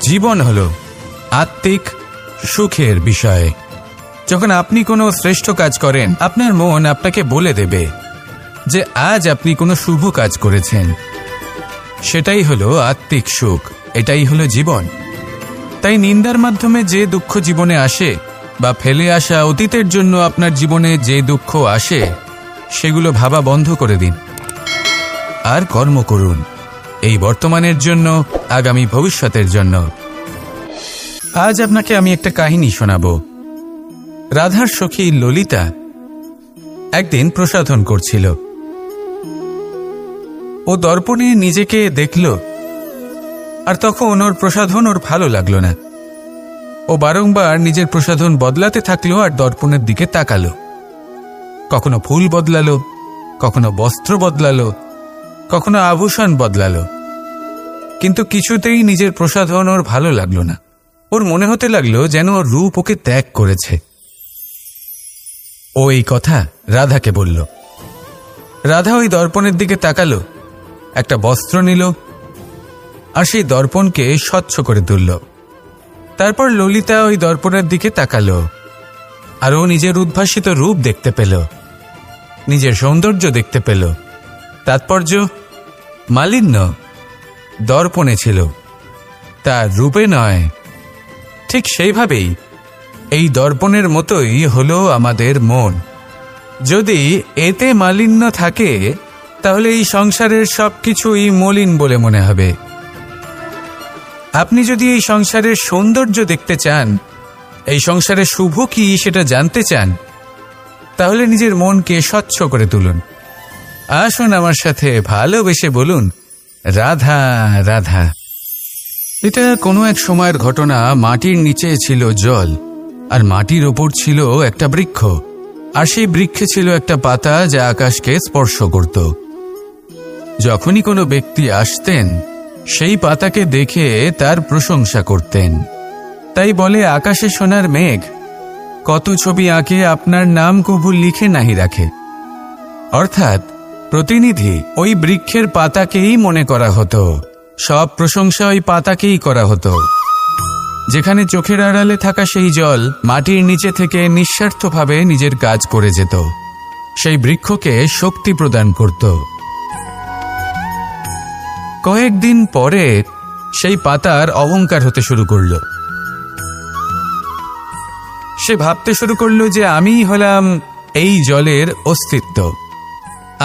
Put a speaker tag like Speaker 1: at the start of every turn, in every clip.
Speaker 1: জীবন হলো আত্মিক সুখের বিষয়। যখন আপনি কোনো শ্রেষ্ঠ কাজ করেন, আপনার মন আপনাকে বলে দেবে যে আজ আপনি কোনো শুভ কাজ করেছেন। সেটাই হলো আত্মিক সুখ, এটাই হলো জীবন। তাই নিন্দার মাধ্যমে যে দুঃখ জীবনে আসে বা ফেলে আসা অতীতের জন্য আপনার জীবনে যে দুঃখ আসে, সেগুলো ভাবা বন্ধ করে দিন আর কর্ম করুন এই বর্তমানের জন্য, আগামী ভবিষ্যতের জন্য। আজ আপনাকে আমি একটা কাহিনী শোনাব। রাধার সখী ললিতা একদিন প্রসাধন করছিল। ও দর্পণে নিজেকে দেখল, আর তখন ওর প্রসাধন ওর ভালো লাগলো না। ও বারংবার নিজের প্রসাধন বদলাতে থাকলো আর দর্পণের দিকে তাকালো। কখনো ফুল বদলালো, কখনো বস্ত্র বদলালো, কখনো আভূষণ বদলালো, কিন্তু কিছুতেই নিজের প্রসাধন ওর ভালো লাগলো না। ওর মনে হতে লাগলো যেন ওর রূপ ওকে ত্যাগ করেছে। ও এই কথা রাধাকে বলল। রাধা ওই দর্পণের দিকে তাকালো, একটা বস্ত্র নিল আর সেই দর্পণকে স্বচ্ছ করে তুলল। তারপর ললিতা ওই দর্পণের দিকে তাকালো আর ও নিজের উদ্ভাসিত রূপ দেখতে পেল, নিজের সৌন্দর্য দেখতে পেল। তাৎপর্য মালিন্য দর্পণে ছিল, তার রূপে নয়। ঠিক সেইভাবেই এই দর্পণের মতোই হলো আমাদের মন। যদি এতে মালিন্য থাকে, তাহলে এই সংসারের সবকিছুই মলিন বলে মনে হবে। আপনি যদি এই সংসারের সৌন্দর্য দেখতে চান, এই সংসারের শুভ কি সেটা জানতে চান, তাহলে নিজের মনকে স্বচ্ছ করে তুলুন। আসুন আমার সাথে ভালোবেসে বলুন, রাধা রাধা। এটা কোনো এক সময়ের ঘটনা। মাটির নিচে ছিল জল, আর মাটির ওপর ছিল একটা বৃক্ষ, আর সেই বৃক্ষে ছিল একটা পাতা যা আকাশকে স্পর্শ করত। যখনই কোনো ব্যক্তি আসতেন, সেই পাতাকে দেখে তার প্রশংসা করতেন। তাই বলে, আকাশে সোনার মেঘ কত ছবি আঁকে, আপনার নাম কবু লিখে নাহি রাখে। অর্থাৎ প্রতিনিধি ওই বৃক্ষের পাতাকেই মনে করা হতো, সব প্রশংসা ওই পাতাকেই করা হতো। যেখানে চোখের আড়ালে থাকা সেই জল মাটির নিচে থেকে নিঃস্বার্থভাবে নিজের কাজ করে যেত, সেই বৃক্ষকে শক্তি প্রদান করত। কয়েকদিন পরে সেই পাতার অহংকার হতে শুরু করল। সে ভাবতে শুরু করলো যে আমিই হলাম এই জলের অস্তিত্ব,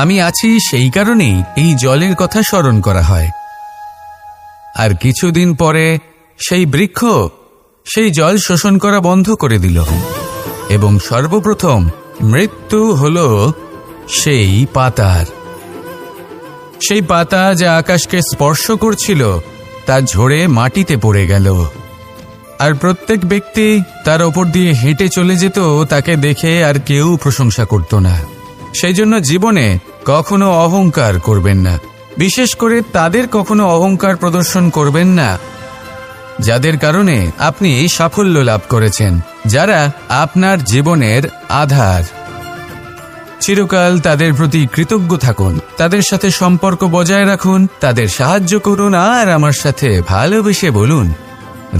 Speaker 1: আমি আছি সেই কারণেই এই জলের কথা স্মরণ করা হয়। আর কিছুদিন পরে সেই বৃক্ষ সেই জল শোষণ করা বন্ধ করে দিল, এবং সর্বপ্রথম মৃত্যু হলো সেই পাতার। সেই পাতা যা আকাশকে স্পর্শ করছিল তা ঝরে মাটিতে পড়ে গেল, আর প্রত্যেক ব্যক্তি তার ওপর দিয়ে হেঁটে চলে যেত, তাকে দেখে আর কেউ প্রশংসা করত না। সেই জন্য জীবনে কখনো অহংকার করবেন না, বিশেষ করে তাদের কখনো অহংকার প্রদর্শন করবেন না যাদের কারণে আপনি সাফল্য লাভ করেছেন, যারা আপনার জীবনের আধার। চিরকাল তাদের প্রতি কৃতজ্ঞ থাকুন, তাদের সাথে সম্পর্ক বজায় রাখুন, তাদের সাহায্য করুন, আর আমার সাথে ভালোবেসে বলুন,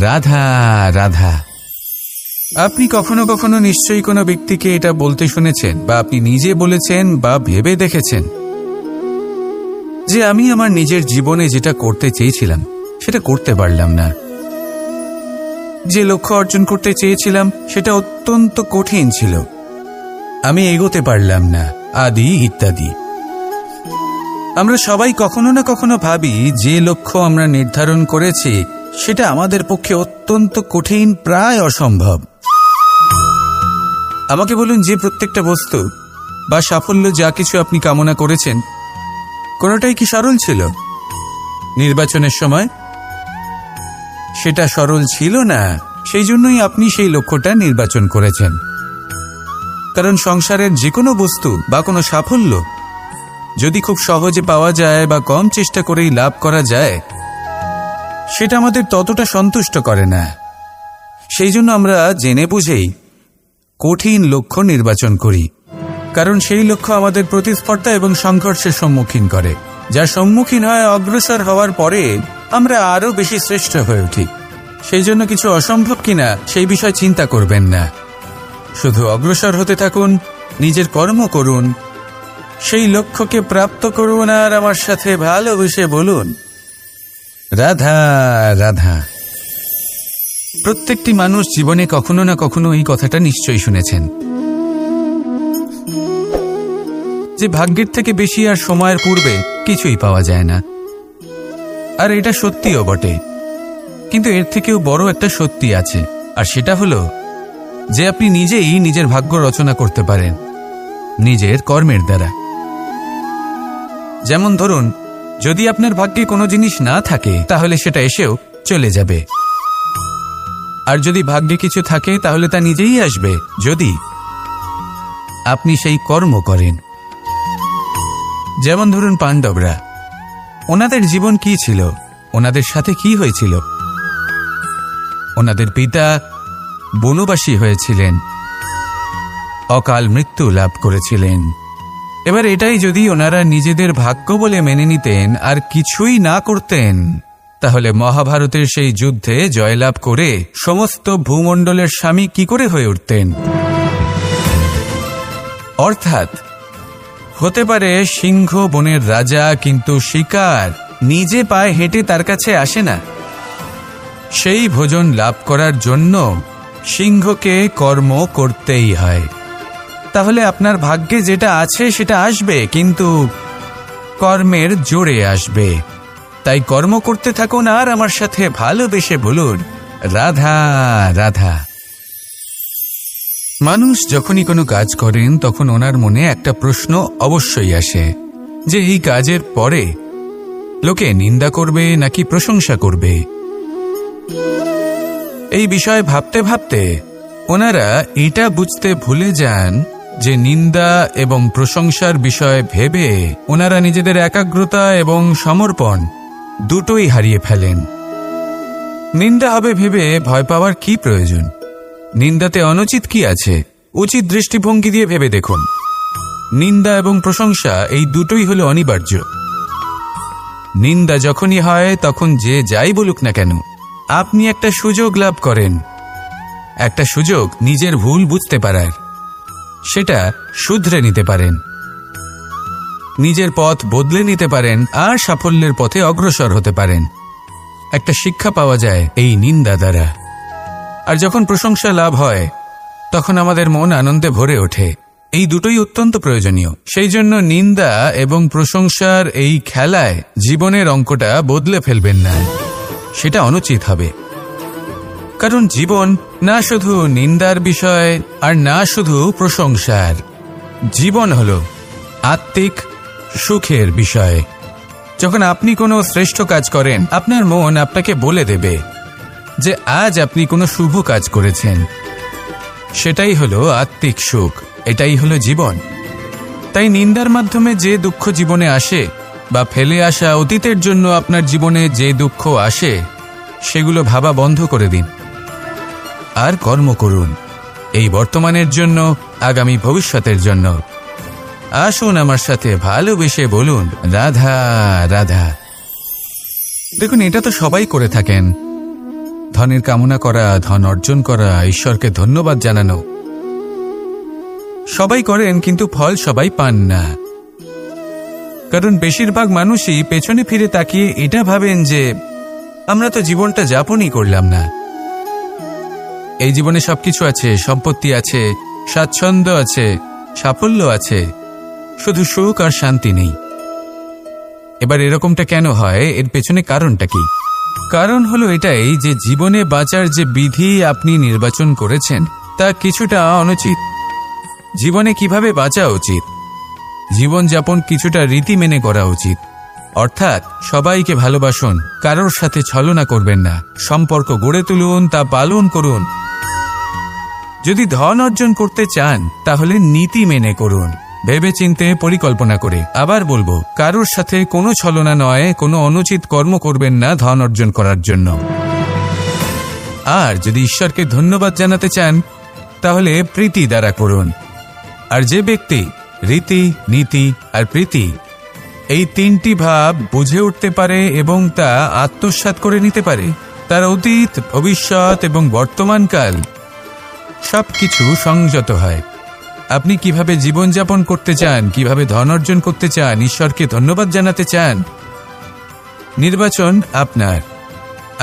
Speaker 1: রাধা রাধা। আপনি কখনো কখনো নিশ্চয়ই কোনো ব্যক্তিকে এটা বলতে শুনেছেন, বা আপনি নিজে বলেছেন বা ভেবে দেখেছেন যে আমি আমার নিজের জীবনে যেটা করতে চেয়েছিলাম সেটা করতে পারলাম না, যে লক্ষ্য অর্জন করতে চেয়েছিলাম সেটা অত্যন্ত কঠিন ছিল, আমি এগোতে পারলাম না, আদি ইত্যাদি। আমরা সবাই কখনো না কখনো ভাবি যে লক্ষ্য আমরা নির্ধারণ করেছি সেটা আমাদের পক্ষে অত্যন্ত কঠিন, প্রায় অসম্ভব। আমাকে বলুন, যে প্রত্যেকটা বস্তু বা সাফল্য যা কিছু আপনি কামনা করেছেন, কোনোটাই কি সরল ছিল? নির্বাচনের সময় সেটা সরল ছিল না, সেই জন্যই আপনি সেই লক্ষ্যটা নির্বাচন করেছেন। কারণ সংসারের যে কোনো বস্তু বা কোনো সাফল্য যদি খুব সহজে পাওয়া যায় বা কম চেষ্টা করেই লাভ করা যায়, সেটা আমাদের ততটা সন্তুষ্ট করে না। সেই জন্য আমরা জেনে বুঝেই কঠিন লক্ষ্য নির্বাচন করি, কারণ সেই লক্ষ্য আমাদের প্রতিস্পর্ধা এবং সংঘর্ষের সম্মুখীন করে, যার সম্মুখীন হয় অগ্রসর হওয়ার পরে আমরা আরও বেশি শ্রেষ্ঠ হয়ে উঠি। সেই জন্য কিছু অসম্ভব কিনা সেই বিষয় চিন্তা করবেন না। শুধু অগ্রসর হতে থাকুন, নিজের কর্ম করুন, সেই লক্ষ্যকে প্রাপ্ত করুন, আর আমার সাথে ভালোবেসে বলুন রাধা রাধা। প্রত্যেকটি মানুষ জীবনে কখনো না কখনো এই কথাটা নিশ্চয়ই শুনেছেন যে ভাগ্যের থেকে বেশি আর সময়ের পূর্বে কিছুই পাওয়া যায় না। আর এটা সত্যিও বটে, কিন্তু এর থেকেও বড় একটা সত্যি আছে, আর সেটা হলো যে আপনি নিজেই নিজের ভাগ্য রচনা করতে পারেন নিজের কর্মের দ্বারা। যেমন ধরুন, যদি আপনার ভাগ্যে কোনো জিনিস না থাকে তাহলে সেটা এসেও চলে যাবে, আর যদি ভাগ্যে কিছু থাকে তাহলে তা নিজেই আসবে, যদি আপনি সেই কর্ম করেন। যেমন ধরুন পাণ্ডবরা, ওনাদের জীবন কি ছিল, ওনাদের সাথে কি হয়েছিল? ওনাদের পিতা বনবাসী হয়েছিলেন, অকাল মৃত্যু লাভ করেছিলেন। এবার এটাই যদি ওনারা নিজেদের ভাগ্য বলে মেনে নিতেন আর কিছুই না করতেন, তাহলে মহাভারতের সেই যুদ্ধে জয়লাভ করে সমস্ত ভূমণ্ডলের স্বামী কি করে হয়ে উঠতেন? অর্থাৎ হতে পারে সিংহ বনের রাজা, কিন্তু শিকার নিজে পায়ে হেঁটে তার কাছে আসে না। সেই ভোজন লাভ করার জন্য সিংহকে কর্ম করতেই হয়। তাহলে আপনার ভাগ্যে যেটা আছে সেটা আসবে, কিন্তু কর্মের জোরে আসবে। তাই কর্ম করতে থাকুন আর আমার সাথে ভালোবেসে বলুন রাধা রাধা। মানুষ যখনই কোনো কাজ করেন তখন ওনার মনে একটা প্রশ্ন অবশ্যই আসে যে এই কাজের পরে লোকে নিন্দা করবে নাকি প্রশংসা করবে। এই বিষয়ে ভাবতে ভাবতে ওনারা এটা বুঝতে ভুলে যান যে নিন্দা এবং প্রশংসার বিষয় ভেবে ওনারা নিজেদের একাগ্রতা এবং সমর্পণ দুটোই হারিয়ে ফেলেন। নিন্দা হবে ভেবে ভয় পাওয়ার কি প্রয়োজন? নিন্দাতে অনুচিত কি আছে? উচিত দৃষ্টিভঙ্গি দিয়ে ভেবে দেখুন। নিন্দা এবং প্রশংসা এই দুটোই হলো অনিবার্য। নিন্দা যখনই হয় তখন যে যাই বলুক না কেন, আপনি একটা সুযোগ লাভ করেন, একটা সুযোগ নিজের ভুল বুঝতে পারার, সেটা শুধরে নিতে পারেন, নিজের পথ বদলে নিতে পারেন আর সাফল্যের পথে অগ্রসর হতে পারেন। একটা শিক্ষা পাওয়া যায় এই নিন্দা দ্বারা। আর যখন প্রশংসা লাভ হয় তখন আমাদের মন আনন্দে ভরে ওঠে। এই দুটোই অত্যন্ত প্রয়োজনীয়। সেই জন্য নিন্দা এবং প্রশংসার এই খেলায় জীবনের অঙ্কটা বদলে ফেলবেন না, সেটা অনুচিত হবে। কারণ জীবন না শুধু নিন্দার বিষয় আর না শুধু প্রশংসার, জীবন হলো আত্মিক সুখের বিষয়। যখন আপনি কোনো শ্রেষ্ঠ কাজ করেন, আপনার মন আপনাকে বলে দেবে যে আজ আপনি কোনো শুভ কাজ করেছেন। সেটাই হলো আত্মিক সুখ, এটাই হলো জীবন। তাই নিন্দার মাধ্যমে যে দুঃখ জীবনে আসে বা ফেলে আসা অতীতের জন্য আপনার জীবনে যে দুঃখ আসে, সেগুলো ভাবা বন্ধ করে দিন আর কর্ম করুন এই বর্তমানের জন্য, আগামী ভবিষ্যতের জন্য। আসুন আমার সাথে ভালোবেসে বলুন রাধা রাধা। দেখুন, এটা তো সবাই করে থাকেন, ধনের কামনা করা, ধন অর্জন করা, ঈশ্বরকে ধন্যবাদ জানানো, সবাই করেন, কিন্তু ফল সবাই পান না। কারণ বেশিরভাগ মানুষই পেছনে ফিরে তাকিয়ে এটা ভাবেন যে আমরা তো জীবনটা যাপনই করলাম না। এই জীবনে সবকিছু আছে, সম্পত্তি আছে, স্বাচ্ছন্দ্য আছে, সাফল্য আছে, শুধু সুখ আর শান্তি নেই। এবার এরকমটা কেন হয়? এর পেছনে কারণটা কি? কারণ হলো এটাই যে জীবনে বাঁচার যে বিধি আপনি নির্বাচন করেছেন তা কিছুটা অনুচিত। জীবনে কিভাবে বাঁচা উচিত, জীবনযাপন কিছুটা রীতি মেনে করা উচিত। অর্থাৎ সবাইকে ভালোবাসুন, কারোর সাথে ছলনা করবেন না, সম্পর্ক গড়ে তুলুন, তা পালন করুন। যদি ধন অর্জন করতে চান তাহলে নীতি মেনে করুন, ভেবেচিন্তে পরিকল্পনা করে। আবার বলবো, কারোর সাথে কোনো ছলনা নয়, কোনো অনুচিত কর্ম করবেন না ধন অর্জন করার জন্য। আর যদি ঈশ্বরকে ধন্যবাদ জানাতে চান তাহলে প্রীতি দ্বারা করুন। আর যে ব্যক্তি রীতি, নীতি আর প্রীতি এই তিনটি ভাব বুঝে উঠতে পারে এবং তা আত্মসাৎ করে নিতে পারে, তার অতীত, ভবিষ্যৎ এবং বর্তমানকাল সবকিছু সংযত হয়। আপনি কিভাবে জীবনযাপন করতে চান, কিভাবে ধন অর্জন করতে চান, ঈশ্বরকে ধন্যবাদ জানাতে চান, নির্বাচন আপনার।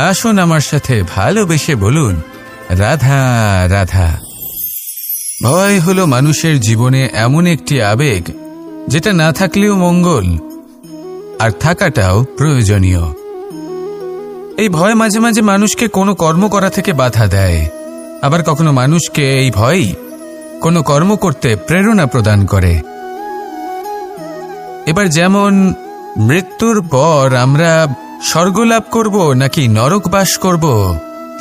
Speaker 1: আসুন আমার সাথে ভালোবেসে বলুন, রাধা রাধা। ভয় হলো মানুষের জীবনে এমন একটি আবেগ যেটা না থাকলেও মঙ্গল, আর থাকাটাও প্রয়োজনীয়। এই ভয় মাঝে মাঝে মানুষকে কোনো কর্ম করা থেকে বাধা দেয়, আবার কখনো মানুষকে এই ভয়ই কোনো কর্ম করতে প্রেরণা প্রদান করে। এবার যেমন মৃত্যুর পর আমরা স্বর্গ লাভ করব নাকি নরক বাস করব,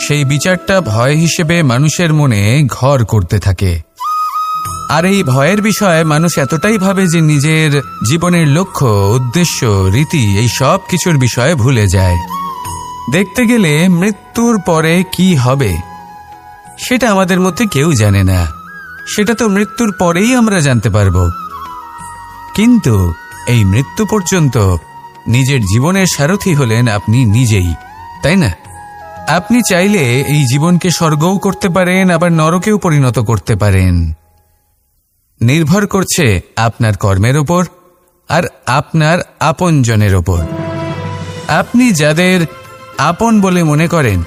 Speaker 1: সেই বিচারটা ভয় হিসেবে মানুষের মনে ঘর করতে থাকে। আর এই ভয়ের বিষয়ে মানুষ এতটাই ভাবে যে নিজের জীবনের লক্ষ্য, উদ্দেশ্য, রীতি এই সব কিছুর বিষয়ে ভুলে যায়। দেখতে গেলে মৃত্যুর পরে কি হবে সেটা আমাদের মধ্যে কেউ জানে না, সেটা তো মৃত্যুর পরেই আমরা জানতে পারব। কিন্তু এই মৃত্যু পর্যন্ত নিজের জীবনের সারথি হলেন আপনি নিজেই, তাই না? আপনি চাইলে এই জীবনকে স্বর্গও করতে পারেন, আবার নরকেও পরিণত করতে পারেন। নির্ভর করছে আপনার কর্মের ওপর আর আপনার আপনজনের ওপর। আপনি যাদের আপন বলে মনে করেন,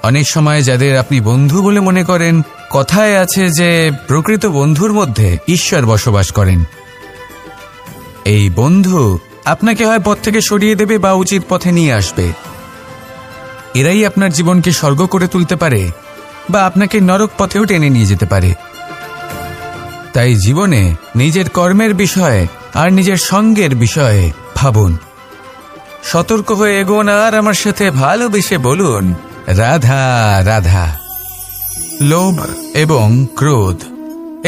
Speaker 1: অনেক সময় যাদের আপনি বন্ধু বলে মনে করেন, কথায় আছে যে প্রকৃত বন্ধুর মধ্যে ঈশ্বর বসবাস করেন। এই বন্ধু আপনাকে হয় পথ থেকে সরিয়ে দেবে বা উচিত পথে নিয়ে আসবে। এরাই আপনার জীবনকে স্বর্গ করে তুলতে পারে বা আপনাকে নরক পথেও টেনে নিয়ে যেতে পারে। তাই জীবনে নিজের কর্মের বিষয়ে আর নিজের সঙ্গের বিষয়ে ভাবুন, সতর্ক হয়ে এগোন আর আমার সাথে ভালোবেসে বলুন, রাধা রাধা। লোভ এবং ক্রোধ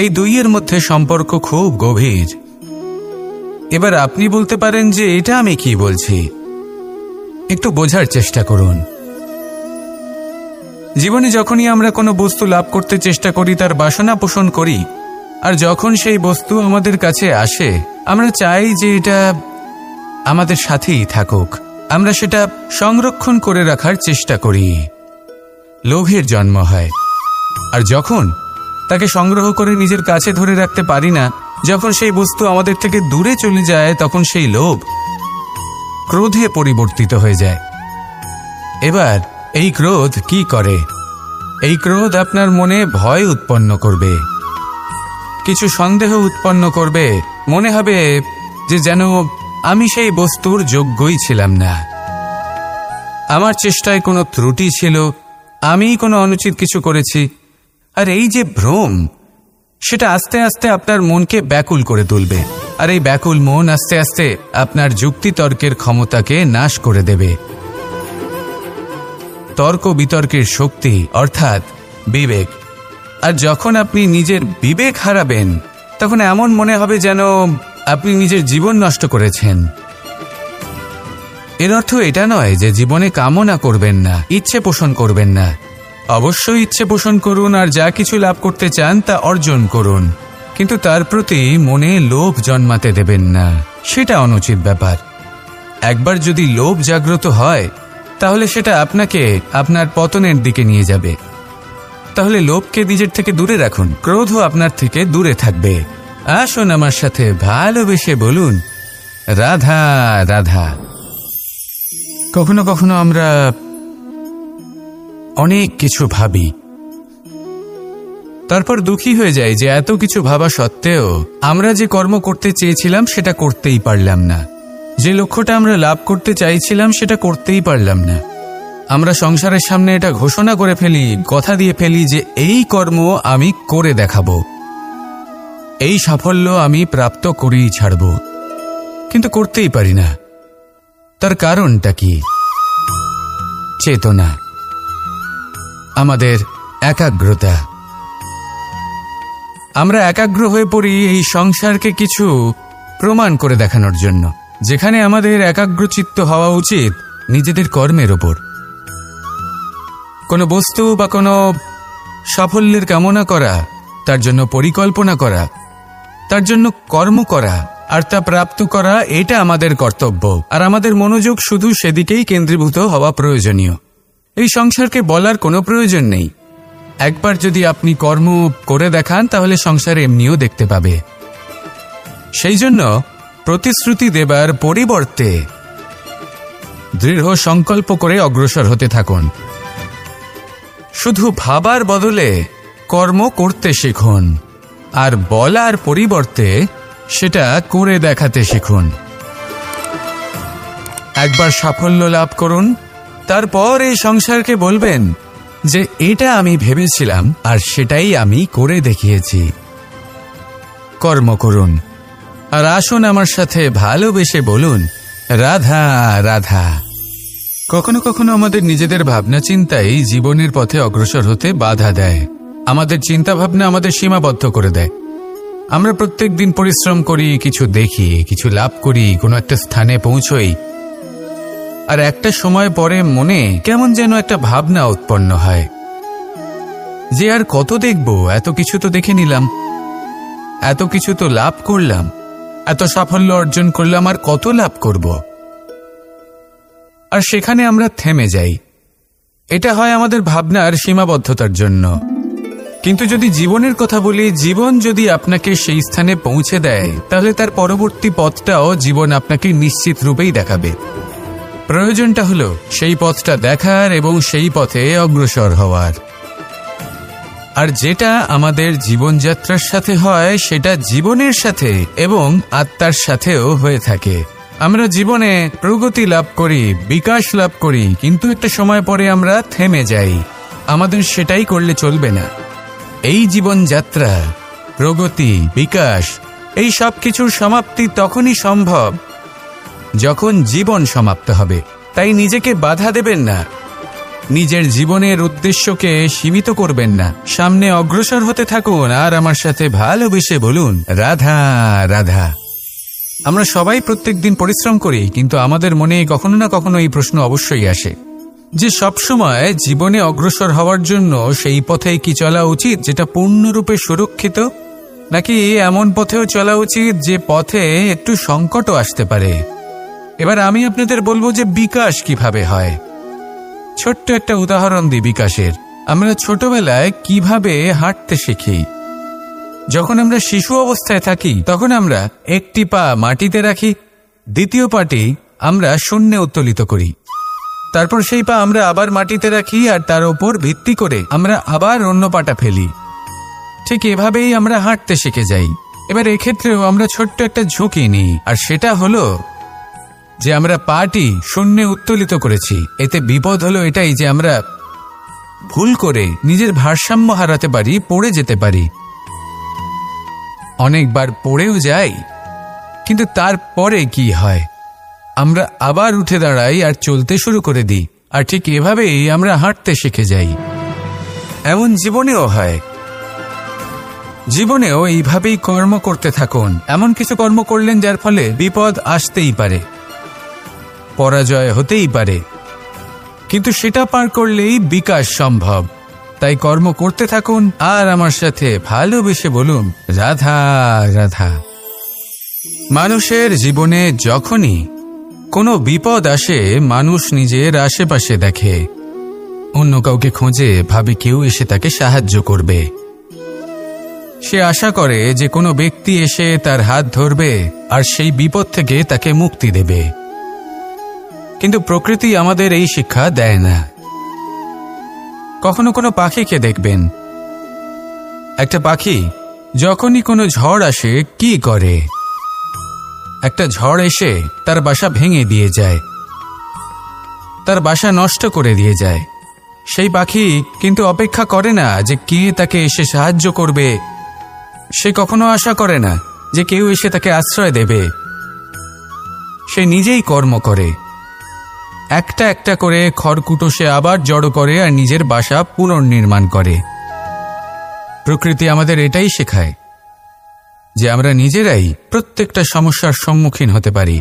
Speaker 1: এই দুইয়ের মধ্যে সম্পর্ক খুব গভীর। এবার আপনি বলতে পারেন যে এটা আমি কি বলছি, একটু বোঝার চেষ্টা করুন। জীবনে যখনই আমরা কোনো বস্তু লাভ করতে চেষ্টা করি, তার বাসনা পোষণ করি, আর যখন সেই বস্তু আমাদের কাছে আসে আমরা চাই যে এটা আমাদের সাথেই থাকুক, আমরা সেটা সংরক্ষণ করে রাখার চেষ্টা করি। লোভের জন্ম হয়। আর যখন তাকে সংগ্রহ করে নিজের কাছে ধরে রাখতে পারি না, যখন সেই বস্তু আমাদের থেকে দূরে চলে যায়, তখন সেই লোভ ক্রোধে পরিবর্তিত হয়ে যায়। এবার এই ক্রোধ কি করে? এই ক্রোধ আপনার মনে ভয় উৎপন্ন করবে, কিছু সন্দেহ উৎপন্ন করবে, মনে হবে যে যেন আমি সেই বস্তুর যোগ্যই ছিলাম না, আমার চেষ্টায় কোনো ত্রুটি ছিল, আমি কোনো অনুচিত কিছু করেছি। আর এই যে ভ্রম, সেটা আস্তে আস্তে আপনার মনকে ব্যাকুল করে তুলবে, আর এই ব্যাকুল মন আস্তে আস্তে আপনার যুক্তিতর্কের ক্ষমতাকে নাশ করে দেবে। তর্ক বিতর্কের শক্তি অর্থাৎ বিবেক। আর যখন আপনি নিজের বিবেক হারাবেন, তখন এমন মনে হবে যেন আপনি নিজের জীবন নষ্ট করেছেন। এর অর্থ এটা নয় যে জীবনে কামনা করবেন না, ইচ্ছে পোষণ করবেন না। অবশ্যই ইচ্ছে পোষণ করুন, আর যা কিছু লাভ করতে চান তা অর্জন করুন, কিন্তু তার প্রতি মনে লোভ জন্মাতে দেবেন না, সেটা অনুচিত ব্যাপার। একবার যদি লোভ জাগ্রত হয়, তাহলে সেটা আপনাকে আপনার পতনের দিকে নিয়ে যাবে। তাহলে লোভকে নিজের থেকে দূরে রাখুন, ক্রোধও আপনার থেকে দূরে থাকবে। আসুন আমার সাথে ভালোবেসে বলুন, রাধা রাধা। কখনো কখনো আমরা অনেক কিছু ভাবি, তারপর দুঃখী হয়ে যাই যে এত কিছু ভাবা সত্ত্বেও আমরা যে কর্ম করতে চেয়েছিলাম সেটা করতেই পারলাম না, যে লক্ষ্যটা আমরা লাভ করতে চাইছিলাম সেটা করতেই পারলাম না। আমরা সংসারের সামনে এটা ঘোষণা করে ফেলি, কথা দিয়ে ফেলি যে এই কর্ম আমি করে দেখাবো, এই সাফল্য আমি প্রাপ্ত করেই ছাড়ব, কিন্তু করতেই পারি না। তার কারণটা কি? চেতনা, আমাদের একাগ্রতা। আমরা একাগ্র হয়ে পড়ি এই সংসারকে কিছু প্রমাণ করে দেখানোর জন্য, যেখানে আমাদের একাগ্রচিত্ত হওয়া উচিত নিজেদের কর্মের ওপর। কোনো বস্তু বা কোনো সাফল্যের কামনা করা, তার জন্য পরিকল্পনা করা, তার জন্য কর্ম করা আর তা প্রাপ্ত করা, এটা আমাদের কর্তব্য। আর আমাদের মনোযোগ শুধু সেদিকেই কেন্দ্রীভূত হওয়া প্রয়োজনীয়। এই সংসারকে বলার কোনো প্রয়োজন নেই। একবার যদি আপনি কর্ম করে দেখান তাহলে সংসার এমনিও দেখতে পাবে। সেই জন্য প্রতিশ্রুতি দেবার পরিবর্তে দৃঢ় সংকল্প করে অগ্রসর হতে থাকুন। শুধু ভাবার বদলে কর্ম করতে শিখুন, আর বলার পরিবর্তে সেটা করে দেখাতে শিখুন। একবার সাফল্য লাভ করুন, তারপর এই সংসারকে বলবেন যে এটা আমি ভেবেছিলাম আর সেটাই আমি করে দেখিয়েছি। কর্ম করুন, আর আসুন আমার সাথে ভালোবেসে বলুন, রাধা রাধা। কখনো কখনো আমাদের নিজেদের ভাবনা চিন্তাই জীবনের পথে অগ্রসর হতে বাধা দেয়। আমাদের চিন্তা ভাবনা আমাদের সীমাবদ্ধ করে দেয়। আমরা প্রত্যেক দিন পরিশ্রম করি, কিছু দেখি, কিছু লাভ করি, কোনো একটা স্থানে পৌঁছই, আর একটা সময় পরে মনে কেমন যেন একটা ভাবনা উৎপন্ন হয় যে আর কত দেখব, এত কিছু তো দেখে নিলাম, এত কিছু তো লাভ করলাম, এত সাফল্য অর্জন করলাম, আর কত লাভ করব। আর সেখানে আমরা থেমে যাই। এটা হয় আমাদের ভাবনার সীমাবদ্ধতার জন্য। কিন্তু যদি জীবনের কথা বলি, জীবন যদি আপনাকে সেই স্থানে পৌঁছে দেয় তাহলে তার পরবর্তী পথটাও জীবন আপনাকে নিশ্চিত রূপেই দেখাবে। প্রয়োজনটা হলো সেই পথটা দেখার এবং সেই পথে অগ্রসর হওয়ার। আর যেটা আমাদের জীবনযাত্রার সাথে হয় সেটা জীবনের সাথে এবং আত্মার সাথেও হয়ে থাকে। আমরা জীবনে প্রগতি লাভ করি, বিকাশ লাভ করি, কিন্তু একটা সময় পরে আমরা থেমে যাই। আমাদের সেটাই করলে চলবে না। এই জীবনযাত্রা, প্রগতি, বিকাশ, এই সব কিছুর সমাপ্তি তখনই সম্ভব যখন জীবন সমাপ্ত হবে। তাই নিজেকে বাধা দেবেন না, নিজের জীবনের উদ্দেশ্যকে সীমিত করবেন না। সামনে অগ্রসর হতে থাকুন আর আমার সাথে ভালোবেসে বলুন, রাধা রাধা। আমরা সবাই প্রত্যেকদিন পরিশ্রম করি, কিন্তু আমাদের মনে কখনো না কখনো এই প্রশ্ন অবশ্যই আসে যে সবসময় জীবনে অগ্রসর হওয়ার জন্য সেই পথে কি চলা উচিত যেটা পূর্ণরূপে সুরক্ষিত, নাকি এমন পথেও চলা উচিত যে পথে একটু সংকটও আসতে পারে। এবার আমি আপনাদের বলবো যে বিকাশ কিভাবে হয়। ছোট্ট একটা উদাহরণ দিই বিকাশের। আমরা ছোটবেলায় কিভাবে হাঁটতে শিখি। যখন আমরা শিশু অবস্থায় থাকি তখন আমরা একটি পা মাটিতে রাখি, দ্বিতীয় পাটি আমরা শূন্যে উত্তোলিত করি, তারপর সেই পা আমরা আবার মাটিতে রাখি আর তার উপর ভিত্তি করে আমরা আবার অন্য পাটা ফেলি। ঠিক এভাবেই আমরা হাঁটতে শিখে যাই। এবার এক্ষেত্রেও আমরা ছোট্ট একটা ঝুঁকি নিই, আর সেটা হলো যে আমরা পাটি শূন্যে উত্তোলিত করেছি। এতে বিপদ হলো এটাই যে আমরা ভুল করে নিজের ভারসাম্য হারাতে পারি, পড়ে যেতে পারি। অনেকবার পড়েও যাই, কিন্তু তারপরে কি হয়, আমরা আবার উঠে দাঁড়াই আর চলতে শুরু করে দিই। আর ঠিক এভাবেই আমরা হাঁটতে শিখে যাই। এমন জীবনেও হয়। জীবনেও এইভাবেই কর্ম করতে থাকুন। এমন কিছু কর্ম করলেন যার ফলে বিপদ আসতেই পারে, পরাজয় হতেই পারে, কিন্তু সেটা পার করলেই বিকাশ সম্ভব। তাই কর্ম করতে থাকুন আর আমার সাথে ভালোবেসে বলুন, রাধা রাধা। মানুষের জীবনে যখনই কোনো বিপদ আসে, মানুষ নিজের আশেপাশে দেখে, অন্য কাউকে খোঁজে, ভাবে কেউ এসে তাকে সাহায্য করবে। সে আশা করে যে কোনো ব্যক্তি এসে তার হাত ধরবে আর সেই বিপদ থেকে তাকে মুক্তি দেবে। কিন্তু প্রকৃতি আমাদের এই শিক্ষা দেয় না। কখনো কোনো পাখিকে দেখবেন, একটা পাখি যখনই কোনো ঝড় আসে কি করে, একটা ঝড় এসে তার বাসা ভেঙে দিয়ে যায়, তার বাসা নষ্ট করে দিয়ে যায়। সেই পাখি কিন্তু অপেক্ষা করে না যে কে তাকে এসে সাহায্য করবে। সে কখনো আশা করে না যে কেউ এসে তাকে আশ্রয় দেবে। সে নিজেই কর্ম করে, একটা একটা করে খড়কুটো সে আবার জড়ো করে আর নিজের বাসা পুনর্নির্মাণ করে। প্রকৃতি আমাদের এটাই শেখায় যে আমরা নিজেরাই প্রত্যেকটা সমস্যার সম্মুখীন হতে পারি।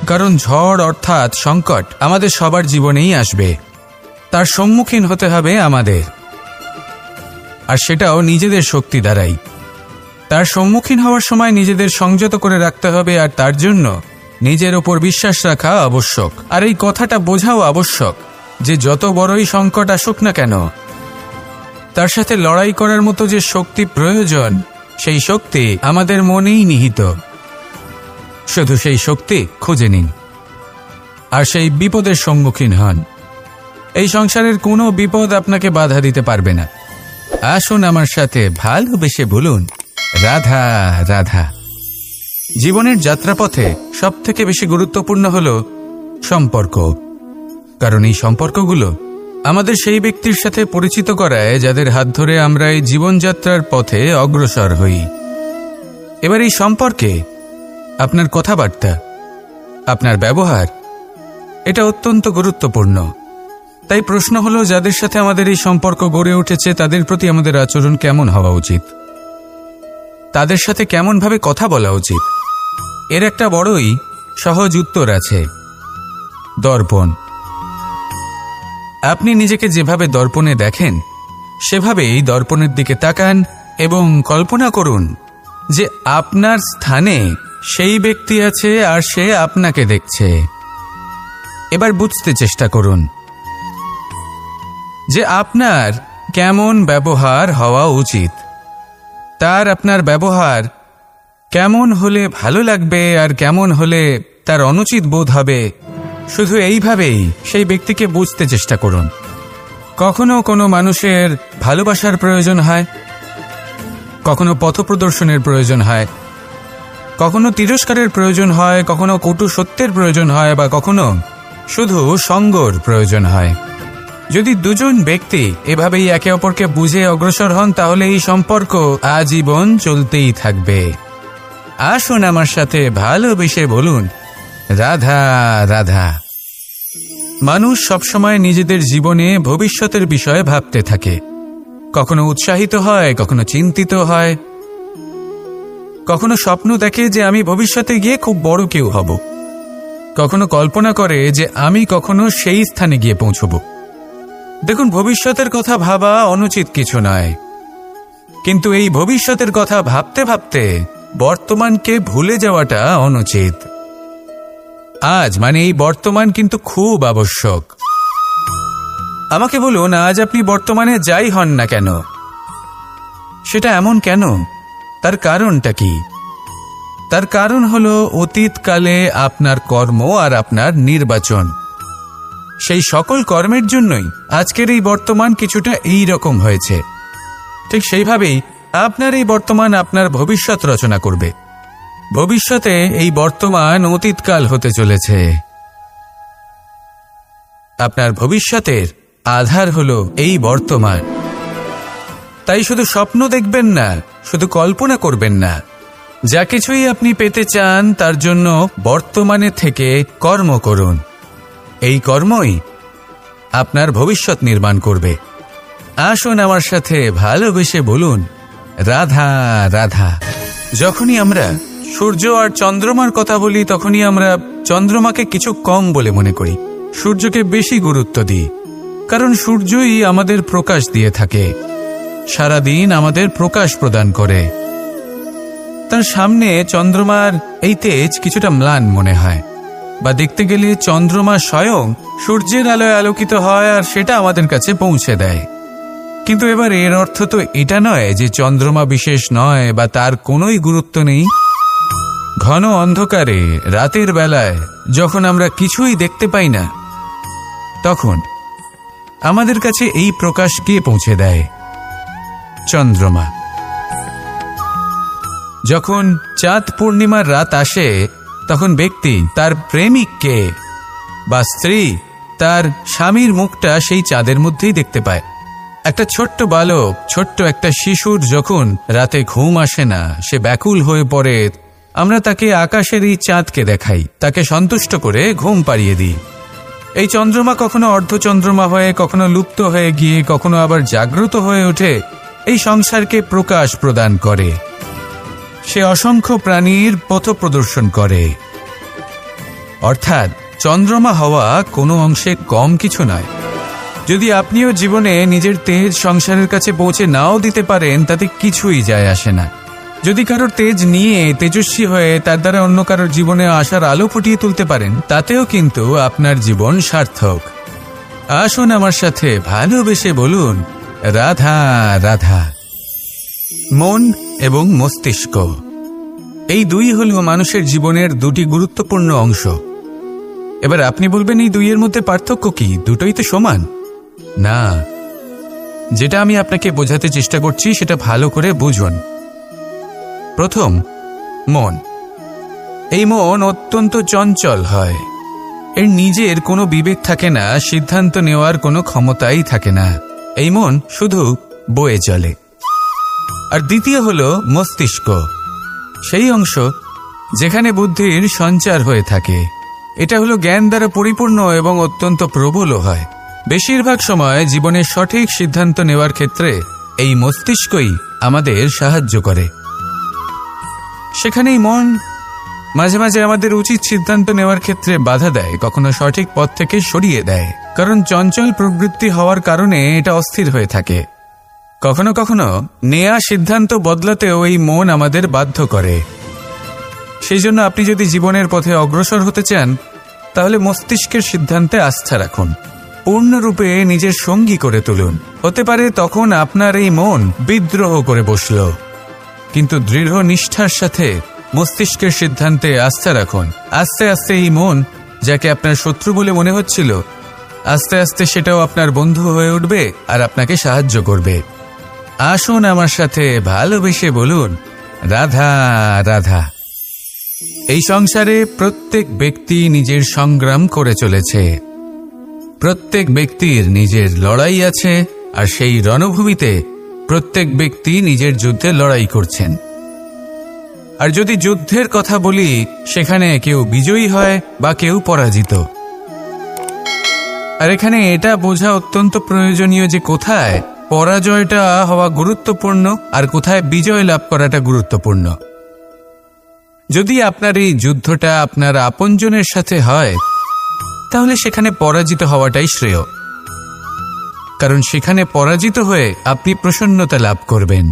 Speaker 1: কারণ ঝড় অর্থাৎ সংকট আমাদের সবার জীবনেই আসবে, তার সম্মুখীন হতে হবে আমাদের, আর সেটাও নিজেদের শক্তি দ্বারাই। তার সম্মুখীন হওয়ার সময় নিজেদের সংযত করে রাখতে হবে, আর তার জন্য নিজের ওপর বিশ্বাস রাখা আবশ্যক। আর এই কথাটা বোঝাও আবশ্যক যে যত বড়ই সংকট আসুক না কেন, তার সাথে লড়াই করার মতো যে শক্তি প্রয়োজন, সেই শক্তি আমাদের মনেই নিহিত। শুধু সেই শক্তি খুঁজে নিন আর সেই বিপদের সম্মুখীন হন। এই সংসারের কোনো বিপদ আপনাকে বাধা দিতে পারবে না। আসুন আমার সাথে ভালোবেসে বলুন, রাধা রাধা। জীবনের যাত্রাপথে সবথেকে বেশি গুরুত্বপূর্ণ হলো সম্পর্ক, কারণ এই সম্পর্কগুলো আমাদের সেই ব্যক্তির সাথে পরিচিত করায় যাদের হাত ধরে আমরা এই জীবনযাত্রার পথে অগ্রসর হই। এবার এই সম্পর্কে আপনার কথাবার্তা, আপনার ব্যবহার, এটা অত্যন্ত গুরুত্বপূর্ণ। তাই প্রশ্ন হলো, যাদের সাথে আমাদের এই সম্পর্ক গড়ে উঠেছে তাদের প্রতি আমাদের আচরণ কেমন হওয়া উচিত, তাদের সাথে কেমনভাবে কথা বলা উচিত। এর একটা বড়ই সহজ উত্তর আছে, দর্পণ। আপনি নিজেকে যেভাবে দর্পণে দেখেন সেভাবেই দর্পণের দিকে তাকান এবং কল্পনা করুন যে আপনার স্থানে সেই ব্যক্তি আছে আর সে আপনাকে দেখছে। এবার বুঝতে চেষ্টা করুন যে আপনার কেমন ব্যবহার হওয়া উচিত, তার আপনার ব্যবহার কেমন হলে ভালো লাগবে আর কেমন হলে তার অনুচিত বোধ হবে। শুধু এইভাবেই সেই ব্যক্তিকে বুঝতে চেষ্টা করুন। কখনো কোনো মানুষের ভালোবাসার প্রয়োজন হয়, কখনো পথপ্রদর্শনের প্রয়োজন হয়, কখনো তিরস্কারের প্রয়োজন হয়, কখনো কটু সত্যের প্রয়োজন হয়, বা কখনো শুধু সঙ্গর প্রয়োজন হয়। যদি দুজন ব্যক্তি এভাবেই একে অপরকে বুঝে অগ্রসর হন তাহলে এই সম্পর্ক আজীবন চলতেই থাকবে। আসুন আমার সাথে ভালোবেসে বলুন, রাধা রাধা। মানুষ সবসময় নিজেদের জীবনে ভবিষ্যতের বিষয়ে ভাবতে থাকে। কখনো উৎসাহিত হয়, কখনো চিন্তিত হয়, কখনো স্বপ্ন দেখে যে আমি ভবিষ্যতে গিয়ে খুব বড় কেউ হব, কখনো কল্পনা করে যে আমি কখনো সেই স্থানে গিয়ে পৌঁছব। দেখুন, ভবিষ্যতের কথা ভাবা অনুচিত কিছু নয়, কিন্তু এই ভবিষ্যতের কথা ভাবতে ভাবতে বর্তমানকে ভুলে যাওয়াটা অনুচিত। আজ মানে এই বর্তমান কিন্তু খুব আবশ্যক। আমাকে বলুন, আজ আপনি বর্তমানে যাই হন না কেন, সেটা এমন কেন? তার কারণটা কি? তার কারণ হলো অতীতকালে আপনার কর্ম আর আপনার নির্বাচন। সেই সকল কর্মের জন্যই আজকের এই বর্তমান কিছুটা এই রকম হয়েছে। ঠিক সেইভাবেই আপনার এই বর্তমান আপনার ভবিষ্যৎ রচনা করবে। ভবিষ্যতে এই বর্তমান অতীতকাল হতে চলেছে। আপনার ভবিষ্যতের আধার হলো এই বর্তমান। তাই শুধু স্বপ্ন দেখবেন না, শুধু কল্পনা করবেন না। যা কিছুই আপনি পেতে চান তার জন্য বর্তমানে থেকে কর্ম করুন। এই কর্মই আপনার ভবিষ্যৎ নির্মাণ করবে। আসুন আমার সাথে ভালোবেসে বলুন, রাধা রাধা। যখনই আমরা সূর্য আর চন্দ্রমার কথা বলি তখনই আমরা চন্দ্রমাকে কিছু কম বলে মনে করি, সূর্যকে বেশি গুরুত্ব দিই। কারণ সূর্যই আমাদের প্রকাশ দিয়ে থাকে, সারাদিন আমাদের প্রকাশ প্রদান করে। তার সামনে চন্দ্রমার এই তেজ কিছুটা ম্লান মনে হয়, বা দেখতে গেলে চন্দ্রমা স্বয়ং সূর্যের আলোয় আলোকিত হয় আর সেটা আমাদের কাছে পৌঁছে দেয়। কিন্তু এবার এর অর্থ তো এটা নয় যে চন্দ্রমা বিশেষ নয় বা তার কোনোই গুরুত্ব নেই। ঘন অন্ধকারে রাতের বেলায় যখন আমরা কিছুই দেখতে পাই না, তখন আমাদের কাছে এই প্রকাশ কে পৌঁছে দেয়? চন্দ্রমা। যখন চাঁদ পূর্ণিমার রাত আসে তখন ব্যক্তি তার প্রেমিককে বা স্ত্রী তার স্বামীর মুখটা সেই চাঁদের মধ্যেই দেখতে পায়। একটা ছোট্ট বালক, ছোট্ট একটা শিশুর যখন রাতে ঘুম আসে না, সে ব্যাকুল হয়ে পড়ে, আমরা তাকে আকাশের এই চাঁদকে দেখাই, তাকে সন্তুষ্ট করে ঘুম পাড়িয়ে দিই। এই চন্দ্রমা কখনো অর্ধচন্দ্রমা হয়ে, কখনো লুপ্ত হয়ে গিয়ে, কখনো আবার জাগ্রত হয়ে ওঠে, এই সংসারকে প্রকাশ প্রদান করে। সে অসংখ্য প্রাণীর পথ প্রদর্শন করে। অর্থাৎ চন্দ্রমা হওয়া কোনো অংশে কম কিছু নয়। যদি আপনিও জীবনে নিজের তেজ সংসারের কাছে পৌঁছে নাও দিতে পারেন, তাতে কিছুই যায় আসে না। যদি কারোর তেজ নিয়ে তেজস্বী হয়ে তার দ্বারা অন্য কারোর জীবনে আসার আলো ফুটিয়ে তুলতে পারেন, তাতেও কিন্তু আপনার জীবন সার্থক। আসুন আমার সাথে ভালোবেসে বলুন, রাধা রাধা। মন এবং মস্তিষ্ক, এই দুই হল মানুষের জীবনের দুটি গুরুত্বপূর্ণ অংশ। এবার আপনি বলবেন, এই দুইয়ের মধ্যে পার্থক্য কি? দুটোই তো সমান। না, যেটা আমি আপনাকে বোঝাতে চেষ্টা করছি সেটা ভালো করে বুঝুন। প্রথম, মন। এই মন অত্যন্ত চঞ্চল হয়। এর নিজের কোনো বিবেক থাকে না, সিদ্ধান্ত নেওয়ার কোনো ক্ষমতাই থাকে না। এই মন শুধু বয়ে চলে। আর দ্বিতীয় হলো মস্তিষ্ক, সেই অংশ যেখানে বুদ্ধির সঞ্চার হয়ে থাকে। এটা হলো জ্ঞান দ্বারা পরিপূর্ণ এবং অত্যন্ত প্রবলও হয়। বেশিরভাগ সময় জীবনের সঠিক সিদ্ধান্ত নেওয়ার ক্ষেত্রে এই মস্তিষ্কই আমাদের সাহায্য করে। সেখানেই মন মাঝে মাঝে আমাদের উচিত সিদ্ধান্ত নেওয়ার ক্ষেত্রে বাধা দেয়, কখনো সঠিক পথ থেকে সরিয়ে দেয়। কারণ চঞ্চল প্রবৃত্তি হওয়ার কারণে এটা অস্থির হয়ে থাকে। কখনো কখনো নেয়া সিদ্ধান্ত বদলাতেও এই মন আমাদের বাধ্য করে। সেই জন্য আপনি যদি জীবনের পথে অগ্রসর হতে চান, তাহলে মস্তিষ্কের সিদ্ধান্তে আস্থা রাখুন, পূর্ণরূপে নিজের সঙ্গী করে তুলুন। হতে পারে তখন আপনার এই মন বিদ্রোহ করে বসল, কিন্তু দৃঢ় নিষ্ঠার সাথে মস্তিষ্কের সিদ্ধান্তে আস্থা রাখুন। আস্তে আস্তে এই মন, যাকে আপনার শত্রু বলে মনে হচ্ছিল, আস্তে আস্তে সেটাও আপনার বন্ধু হয়ে উঠবে আর আপনাকে সাহায্য করবে। আসুন আমার সাথে ভালোবেসে বলুন, রাধা রাধা। এই সংসারে প্রত্যেক ব্যক্তি নিজের সংগ্রাম করে চলেছে। প্রত্যেক ব্যক্তির নিজের লড়াই আছে, আর সেই রণভূমিতে প্রত্যেক ব্যক্তি নিজের যুদ্ধে লড়াই করছেন। আর যদি যুদ্ধের কথা বলি, সেখানে কেউ বিজয়ী হয় বা কেউ পরাজিত। আর এখানে এটা বোঝা অত্যন্ত প্রয়োজনীয় যে কোথায় পরাজয়টা হওয়া গুরুত্বপূর্ণ আর কোথায় বিজয় লাভ করাটা গুরুত্বপূর্ণ। যদি আপনার এই যুদ্ধটা আপনার আপনজনের সাথে হয়, তাহলে সেখানে পরাজিত হওয়াটাই শ্রেয়। কারণ সেখানে পরাজিত হয়ে আপনি প্রসন্নতা লাভ করবেন।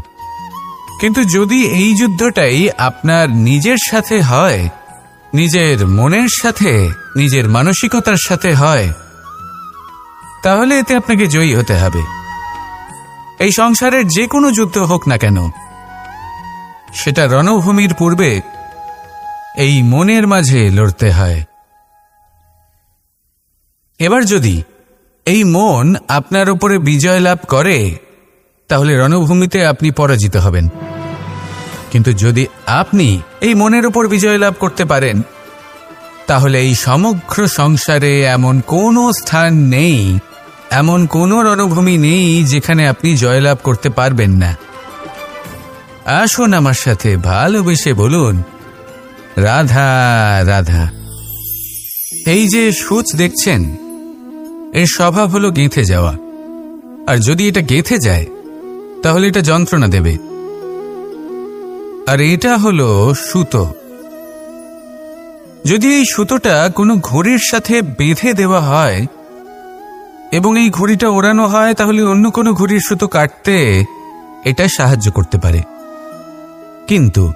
Speaker 1: কিন্তু যদি এই যুদ্ধটাই আপনার নিজের সাথে হয়, নিজের মনের সাথে, নিজের মানসিকতার সাথে হয়, তাহলে এতে আপনাকে জয়ী হতে হবে। এই সংসারের যে কোনো যুদ্ধ হোক না কেন, সেটা রণভূমির পূর্বে এই মনের মাঝে লড়তে হয়। এবার যদি এই মন আপনার উপরে বিজয় লাভ করে, তাহলে রণভূমিতে আপনি পরাজিত হবেন। কিন্তু যদি আপনি এই মনের উপর বিজয় লাভ করতে পারেন, তাহলে এই সমগ্র সংসারে এমন কোনো স্থান নেই, এমন কোনো রণভূমি নেই যেখানে আপনি জয়লাভ করতে পারবেন না। আসুন আমার সাথে ভালোবেসে বলুন, রাধা রাধা। এই যে সূচ দেখছেন, এর স্বভাব হলো গেঁথে যাওয়া। আর যদি এটা গেঁথে যায়, তাহলে এটা যন্ত্রণা দেবে। আর এটা হলো সুতো। যদি এই সুতোটা কোনো ঘড়ির সাথে বেঁধে দেওয়া হয় এবং এই ঘড়িটা ওড়ানো হয়, তাহলে অন্য কোনো ঘড়ির সুতো কাটতে এটা সাহায্য করতে পারে। কিন্তু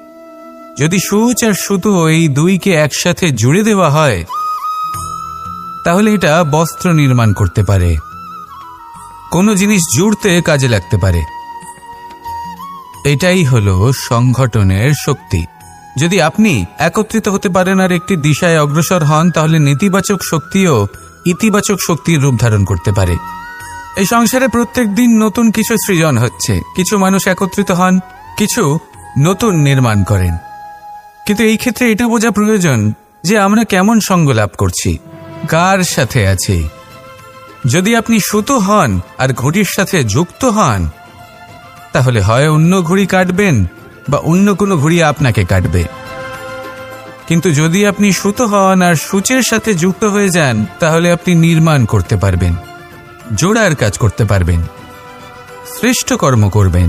Speaker 1: যদি সূচ আর সুতো এই দুইকে একসাথে জুড়ে দেওয়া হয়, তাহলে এটা বস্ত্র নির্মাণ করতে পারে, কোনো জিনিস জুড়তে কাজে লাগতে পারে। এটাই হলো সংগঠনের শক্তি। যদি আপনি একত্রিত হতে পারেন আর একটি দিশায় অগ্রসর হন, তাহলে নেতিবাচক শক্তিও ইতিবাচক শক্তির রূপ ধারণ করতে পারে। এই সংসারে প্রত্যেক দিন নতুন কিছু সৃজন হচ্ছে। কিছু মানুষ একত্রিত হন, কিছু নতুন নির্মাণ করেন। কিন্তু এই ক্ষেত্রে এটা বোঝা প্রয়োজন যে আমরা কেমন সঙ্গ লাভ করছি, কার সাথে আছি। যদি আপনি সুতো হন আর ঘড়ির সাথে যুক্ত হন, তাহলে হয় অন্য ঘড়ি কাটবেন বা অন্য কোনো ঘড়ি আপনাকে কাটবে। কিন্তু যদি আপনি সুতো হন আর সূচের সাথে যুক্ত হয়ে যান, তাহলে আপনি নির্মাণ করতে পারবেন, জোড়ার কাজ করতে পারবেন, শ্রেষ্ঠ কর্ম করবেন।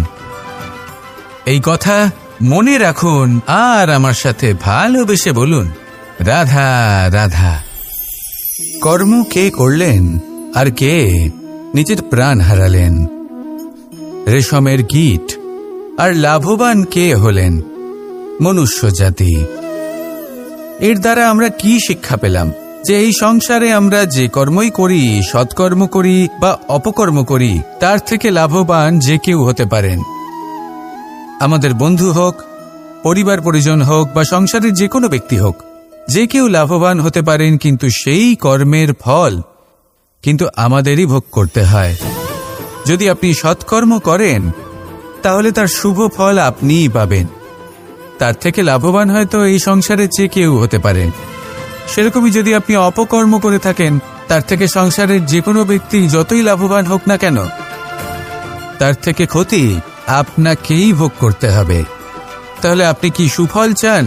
Speaker 1: এই কথা মনে রাখুন আর আমার সাথে ভালোবেসে বলুন, রাধা রাধা। কর্ম কে করলেন আর কে নিজের প্রাণ হারালেন? রেশমের কীট। আর লাভবান কে হলেন? মনুষ্য জাতি। এর দ্বারা আমরা কি শিক্ষা পেলাম? যে এই সংসারে আমরা যে কর্মই করি, সৎকর্ম করি বা অপকর্ম করি, তার থেকে লাভবান যে কেউ হতে পারেন। আমাদের বন্ধু হোক, পরিবার পরিজন হোক বা সংসারের যে কোনো ব্যক্তি হোক, যে কেউ লাভবান হতে পারেন, কিন্তু সেই কর্মের ফল কিন্তু আমাদেরই ভোগ করতে হয়। যদি আপনি সৎকর্ম করেন তাহলে তার শুভ ফল আপনিই পাবেন। তার থেকে লাভবান হয়তো এই সংসারে যে কেউ হতে পারেন। সেরকমই যদি আপনি অপকর্ম করে থাকেন, তার থেকে সংসারের যে কোনো ব্যক্তি যতই লাভবান হোক না কেন, তার থেকে ক্ষতি আপনাকেই ভোগ করতে হবে। তাহলে আপনি কি সুফল চান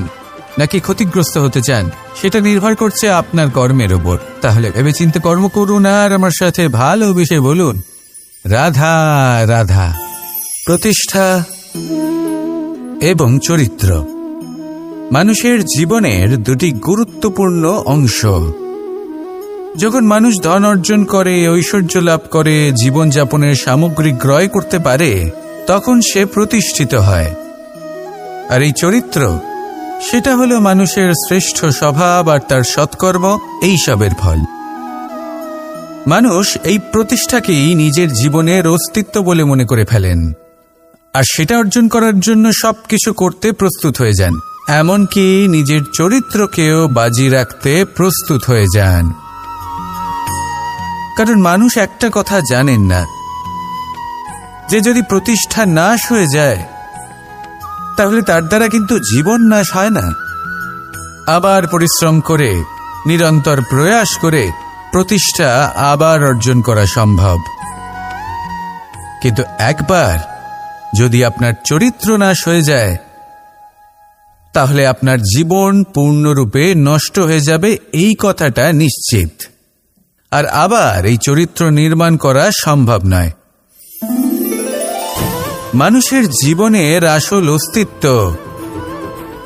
Speaker 1: নাকি ক্ষতিগ্রস্ত হতে চান, সেটা নির্ভর করছে আপনার কর্মের উপর। তাহলে ভেবেচিন্তে কর্ম করুন আর আমার সাথে ভালোবেসে বলুন, রাধা রাধা। প্রতিষ্ঠা এবং চরিত্র মানুষের জীবনের দুটি গুরুত্বপূর্ণ অংশ। যখন মানুষ ধন অর্জন করে, ঐশ্বর্য লাভ করে, জীবনযাপনের সামগ্রী ক্রয় করতে পারে, তখন সে প্রতিষ্ঠিত হয়। আর এই চরিত্র, সেটা হলো মানুষের শ্রেষ্ঠ স্বভাব আর তার সৎকর্ম, এইসবের ফল। মানুষ এই প্রতিষ্ঠাকেই নিজের জীবনের অস্তিত্ব বলে মনে করে ফেলেন, আর সেটা অর্জন করার জন্য সবকিছু করতে প্রস্তুত হয়ে যান, এমনকি নিজের চরিত্রকেও বাজি রাখতে প্রস্তুত হয়ে যান। কারণ মানুষ একটা কথা জানেন না, যে যদি প্রতিষ্ঠা নাশ হয়ে যায় তাহলে তার দ্বারা কিন্তু জীবন নাশ হয় না। আবার পরিশ্রম করে, নিরন্তর প্রয়াস করে প্রতিষ্ঠা আবার অর্জন করা সম্ভব। কিন্তু একবার যদি আপনার চরিত্র নাশ হয়ে যায়, তাহলে আপনার জীবন পূর্ণরূপে নষ্ট হয়ে যাবে, এই কথাটা নিশ্চিত। আর আবার এই চরিত্র নির্মাণ করা সম্ভব নয়। মানুষের জীবনের আসল অস্তিত্ব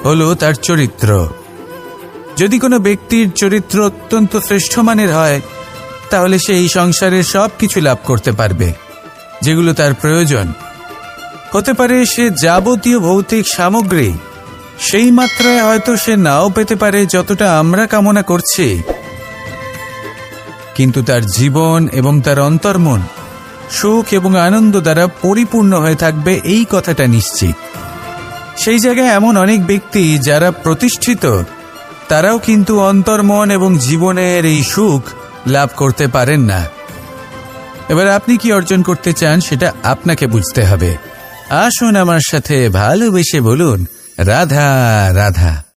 Speaker 1: হলো তার চরিত্র। যদি কোনো ব্যক্তির চরিত্র অত্যন্ত শ্রেষ্ঠ মানের হয়, তাহলে সে এই সংসারে সব কিছু লাভ করতে পারবে যেগুলো তার প্রয়োজন। হতে পারে সে যাবতীয় ভৌতিক সামগ্রী সেই মাত্রায় হয়তো সে নাও পেতে পারে যতটা আমরা কামনা করছি, কিন্তু তার জীবন এবং তার অন্তর্মন সুখ এবং আনন্দ দ্বারা পরিপূর্ণ হয়ে থাকবে, এই কথাটা নিশ্চিত। সেই জায়গায় এমন অনেক ব্যক্তি যারা প্রতিষ্ঠিত, তারাও কিন্তু অন্তর্মন এবং জীবনের এই সুখ লাভ করতে পারেন না। এবার আপনি কি অর্জন করতে চান সেটা আপনাকে বুঝতে হবে। আসুন আমার সাথে ভালোবেসে বলুন, রাধা রাধা।